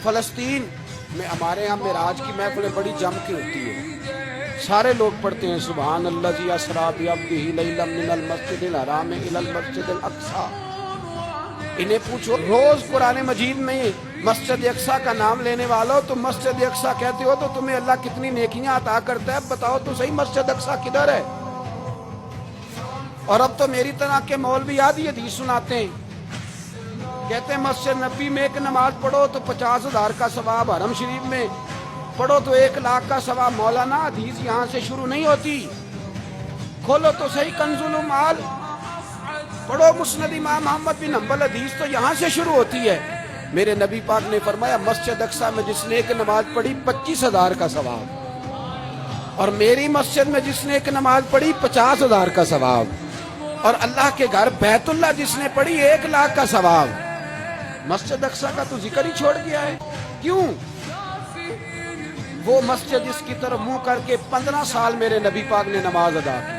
فلسطین میں ہمارے یہاں معراج کی محفلیں بڑی جم کے ہوتی ہے، سارے لوگ پڑھتے ہیں سبحان الذی اسریٰ بعبدہ لیلا من المسجد الحرام الی المسجد الاقصی۔ انہیں پوچھو روز قرآن مجید میں مسجد اقصی کا نام لینے والوں تو مسجد اقصی کہتے ہو تو تمہیں اللہ کتنی نیکیاں عطا کرتا ہے، بتاؤ تو صحیح مسجد اقصی کدھر ہے؟ اور اب تو میری طرح کے مولوی آدھی حدیث سناتے ہیں، کہتے ہیں مسجد نبی میں ایک نماز پڑھو تو 50,000 کا ثواب، حرم شریف میں پڑھو تو 1,00,000 کا ثواب۔ مولانا حدیث یہاں سے شروع نہیں ہوتی، کھولو تو صحیح کنز المعال، پڑھو مسند امام محمد بن حنبل، حدیث تو یہاں سے شروع ہوتی ہے۔ میرے نبی پاک نے فرمایا مسجد اقصی میں جس نے ایک نماز پڑھی 25,000 کا ثواب، اور میری مسجد میں جس نے ایک نماز پڑھی 50,000 کا ثواب، اور اللہ کے گھر بیت اللہ جس نے پڑھی 1,00,000 کا ثواب۔ مسجد اقصی کا تو ذکر ہی چھوڑ گیا ہے، کیوں؟ وہ مسجد اس کی طرف منہ کر کے 15 سال میرے نبی پاک نے نماز ادا کی،